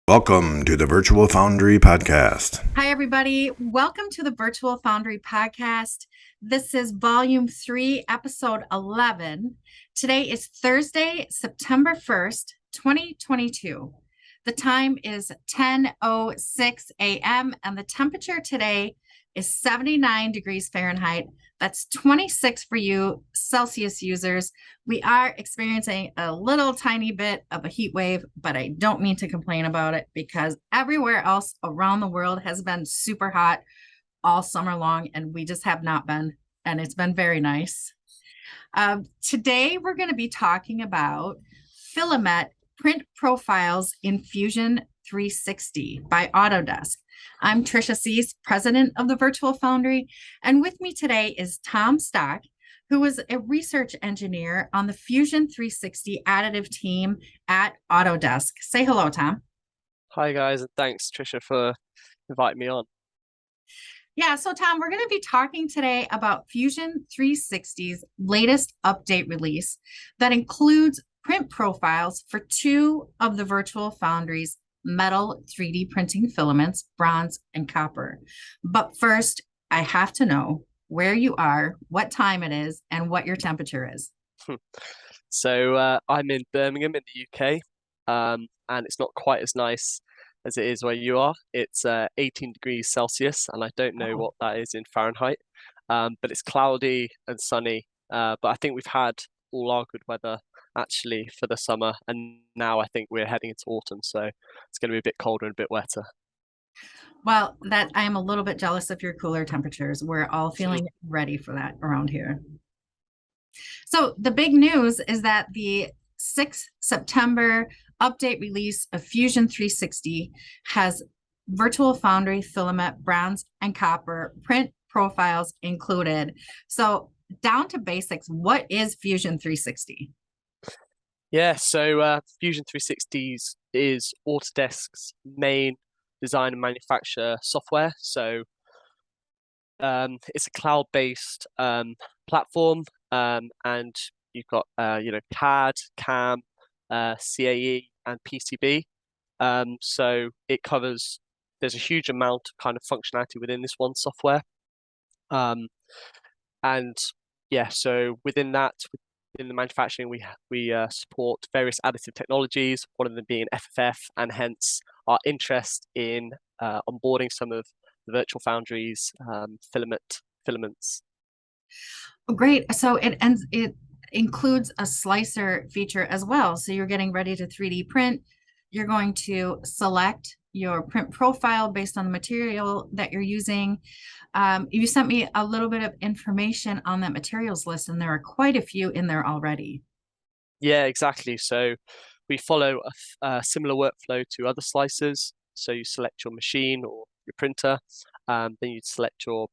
Welcome to the Virtual Foundry Podcast. Hi, everybody. Welcome to the Virtual Foundry Podcast. This is Volume 3, Episode 11. Today is Thursday, September 1st, 2022. The time is 10:06 a.m. and the temperature today is 79 degrees Fahrenheit. That's 26 for you Celsius users. We are experiencing a little tiny bit of a heat wave, but I don't mean to complain about it because everywhere else around the world has been super hot all summer long, and we just have not been, and it's been very nice. Today, we're going to be talking about filament print profiles in Fusion 360 by Autodesk. I'm Tricia Cease, president of the Virtual Foundry, and with me today is Tom Stock, who is a research engineer on the Fusion 360 additive team at Autodesk. Say hello, Tom. Hi, guys, and thanks, Tricia, for inviting me on. Yeah, so Tom, we're going to be talking today about Fusion 360's latest update release that includes print profiles for two of the Virtual Foundry's metal 3D printing filaments, bronze and copper. But first, I have to know where you are, what time it is, and what your temperature is. So I'm in Birmingham in the UK, and it's not quite as nice as it is where you are. It's 18 degrees Celsius, and I don't know what that is in Fahrenheit, but it's cloudy and sunny. But I think we've had all our good weather actually for the summer, and now I think we're heading into autumn, so it's going to be a bit colder and a bit wetter. Well, that I am a little bit jealous of your cooler temperatures. We're all feeling ready for that around here. So the big news is that the 6th September update release of Fusion 360 has Virtual Foundry Filament bronze and copper print profiles included. So down to basics, what is Fusion 360? Yeah, so Fusion 360 is Autodesk's main design and manufacture software. So it's a cloud-based platform, and you've got CAD, CAM, CAE, and PCB. So it covers. There's a huge amount of kind of functionality within this one software, and yeah. So within that, in the manufacturing, we support various additive technologies. One of them being FFF, and hence our interest in onboarding some of the Virtual Foundry's filaments. Great. So it includes a slicer feature as well. So you're getting ready to 3D print. You're going to select your print profile based on the material that you're using. You sent me a little bit of information on that materials list, and there are quite a few in there already. Yeah, exactly. So we follow a similar workflow to other slicers. So you select your machine or your printer, then you select your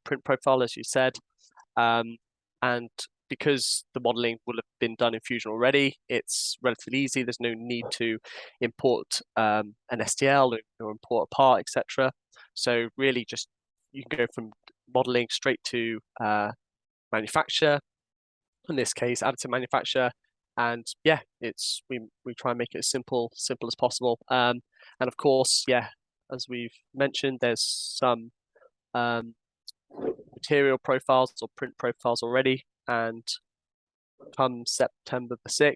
print profile, as you said. And because the modeling will have been done in Fusion already, it's relatively easy. There's no need to import an STL or import a part, etc. So really just you can go from modeling straight to manufacture, in this case additive manufacture, and yeah, we try and make it as simple as possible. And of course, yeah, as we've mentioned, there's some material profiles or print profiles already, and come September the 6th,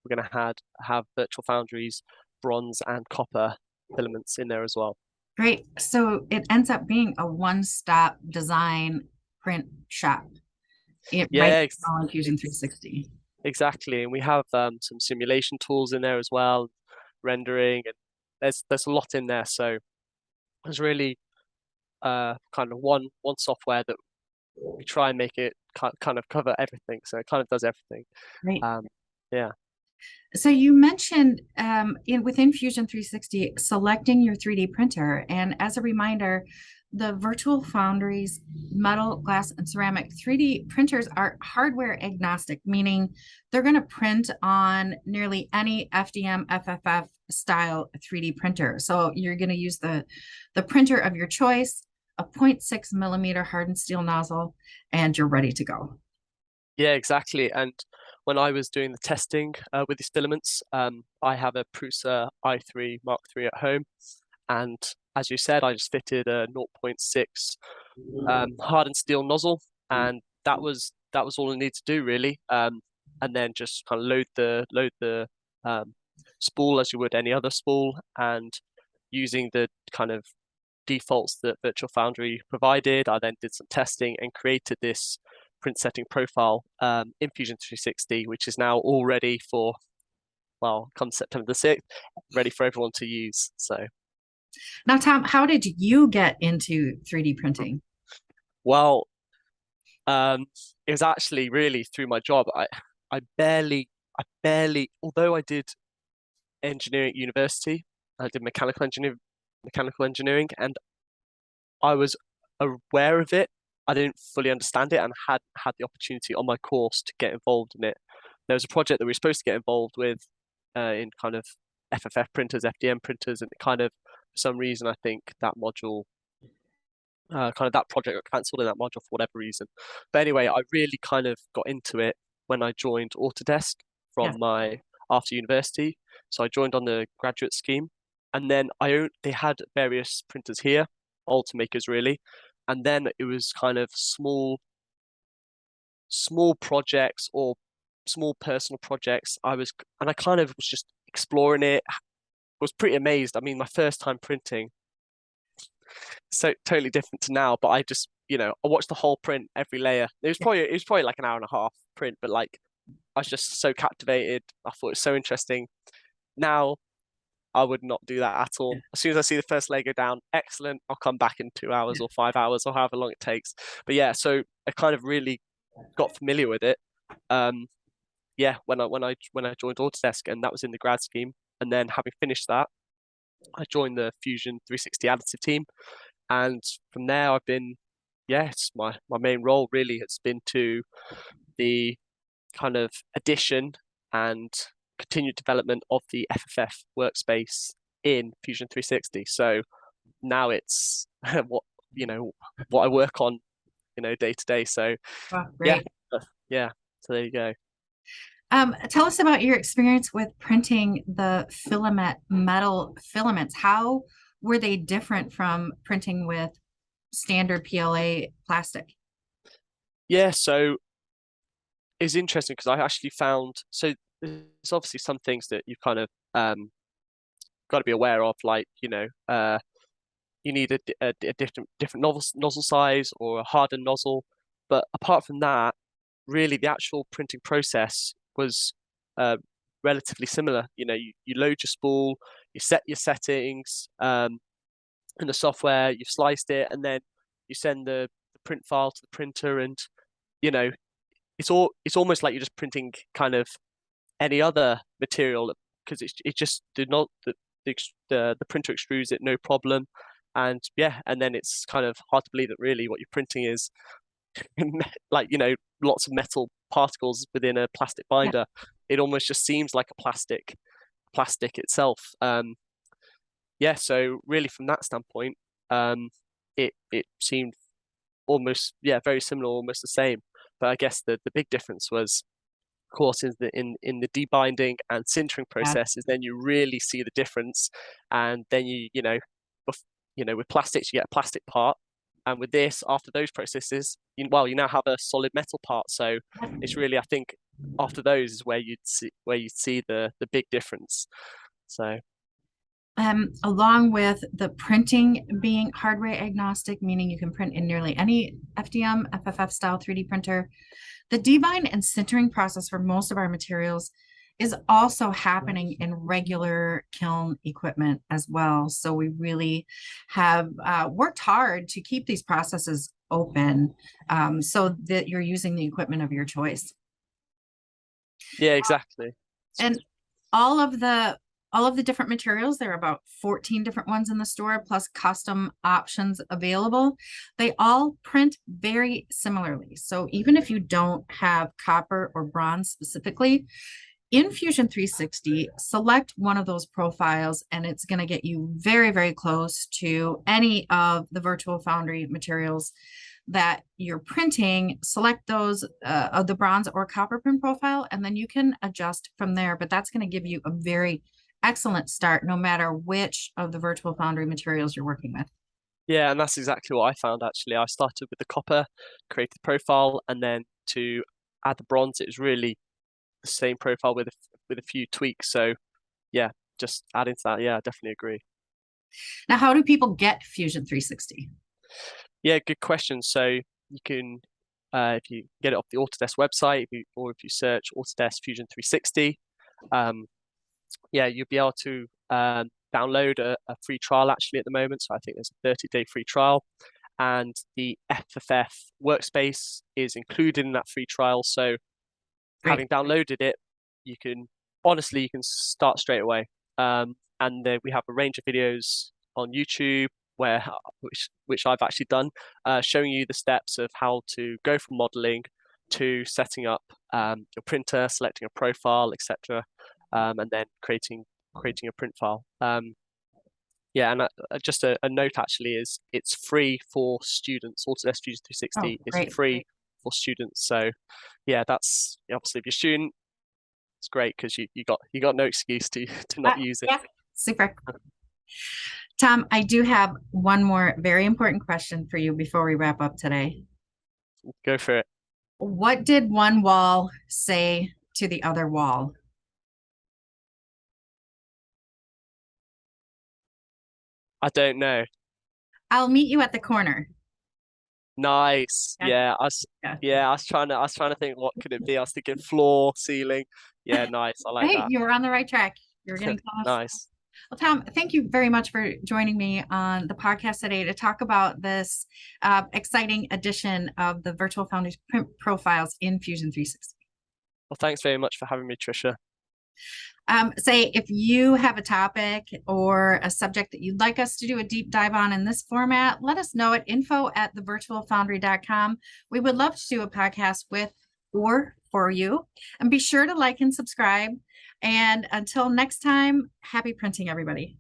we're going to have Virtual Foundry's bronze and copper filaments in there as well. Great. So it ends up being a one-stop design print shop. Right on Fusion 360. Exactly, and we have some simulation tools in there as well, rendering, and there's a lot in there. So there's really kind of one software that we try and make it kind of cover everything. So it kind of does everything. Right. Yeah. So you mentioned within Fusion 360 selecting your 3D printer, and as a reminder, the Virtual Foundry's metal, glass, and ceramic 3D printers are hardware agnostic, meaning they're going to print on nearly any FDM, FFF style 3D printer. So you're going to use the printer of your choice, a 0.6 millimeter hardened steel nozzle, and you're ready to go. Yeah, exactly. And when I was doing the testing with these filaments, I have a Prusa i3 Mark III at home, and as you said, I just fitted a zero point 0.6 hardened steel nozzle, and that was all I needed to do really. And then just kind of load the spool as you would any other spool, and using the kind of defaults that Virtual Foundry provided, I then did some testing and created this print setting profile in Fusion 360, which is now all ready for, well, come September the 6th, ready for everyone to use. So Now, Tom, how did you get into 3D printing? well, it was actually really through my job. I barely, although I did engineering at university, I did mechanical engineering, and I was aware of it. I didn't fully understand it, and had the opportunity on my course to get involved in it. There was a project that we were supposed to get involved with in kind of FFF printers, FDM printers, and kind of for some reason I think that module, kind of that project got cancelled in that module for whatever reason. But anyway, I really kind of got into it when I joined Autodesk from my after university. So I joined on the graduate scheme, and then they had various printers here, Ultimakers really, and then it was kind of small projects or small personal projects. I kind of was just exploring it. Was pretty amazed. I mean, my first time printing, so totally different to now, but I just, I watched the whole print, every layer. It was probably like an hour and a half print, but like I was just so captivated. I thought it was so interesting. Now I would not do that at all. As soon as I see the first layer go down, excellent, I'll come back in 2 hours or 5 hours or however long it takes. But yeah, so I kind of really got familiar with it. When I joined Autodesk, and that was in the grad scheme. And then having finished that, I joined the Fusion 360 Additive team. And from there I've been, it's my main role really has been to the kind of addition and continued development of the FFF workspace in Fusion 360. So now it's what I work on, day to day. So great. Yeah. So there you go. Tell us about your experience with printing the filament metal filaments. How were they different from printing with standard PLA plastic? Yeah, so it's interesting because I actually found, so there's obviously some things that you've kind of got to be aware of, like, you need a different nozzle size or a hardened nozzle. But apart from that, really the actual printing process was relatively similar. You load your spool, you set your settings in the software, you've sliced it, and then you send the print file to the printer, and it's almost like you're just printing kind of any other material, because it just did not the printer extrudes it no problem. And and then it's kind of hard to believe that really what you're printing is like lots of metal particles within a plastic binder. It almost just seems like a plastic itself. So really from that standpoint, it seemed almost very similar, almost the same. But I guess the big difference was, of course, in the debinding and sintering process, is then you really see the difference. And then with plastics you get a plastic part, and with this, after those processes, you now have a solid metal part. So it's really, I think, after those is where you'd see the big difference. So along with the printing being hardware agnostic, meaning you can print in nearly any FDM, FFF style 3D printer, the debind and sintering process for most of our materials is also happening in regular kiln equipment as well. So we really have worked hard to keep these processes open, so that you're using the equipment of your choice. Yeah, exactly. And all of the different materials, there are about 14 different ones in the store, plus custom options available. They all print very similarly. So even if you don't have copper or bronze specifically, in Fusion 360, select one of those profiles, and it's going to get you very, very close to any of the Virtual Foundry materials that you're printing, select those of the bronze or copper print profile, and then you can adjust from there. But that's going to give you a very excellent start, no matter which of the Virtual Foundry materials you're working with. Yeah, and that's exactly what I found actually. I started with the copper, created the profile, and then to add the bronze, it was really the same profile with a few tweaks. So yeah, just adding to that, yeah, I definitely agree. Now, how do people get Fusion 360? Yeah, good question. So you can, if you get it off the Autodesk website, or if you search Autodesk Fusion 360, yeah, you'll be able to download a free trial actually at the moment. So I think there's a 30-day free trial, and the FFF workspace is included in that free trial. So having downloaded it, you can start straight away. And we have a range of videos on YouTube which I've actually done, showing you the steps of how to go from modeling to setting up your printer, selecting a profile, etc., and then creating a print file. Yeah, and just a note actually is it's free for students. Autodesk Fusion 360 is free for students. So yeah, that's obviously if you're a student, it's great because you got no excuse to not use it. Yeah, super. Tom, I do have one more very important question for you before we wrap up today. Go for it. What did one wall say to the other wall? I don't know. I'll meet you at the corner. Nice. Yeah, I was trying to think what could it be. I was thinking floor, ceiling. Yeah, nice. I like that. You were on the right track. You're getting close. Nice. Well, Tom, thank you very much for joining me on the podcast today to talk about this exciting addition of the Virtual Foundry print profiles in Fusion 360. Well, thanks very much for having me, Tricia. Say if you have a topic or a subject that you'd like us to do a deep dive on in this format, let us know at info@thevirtualfoundry.com. We would love to do a podcast with or for you. And be sure to like and subscribe. And until next time, happy printing, everybody.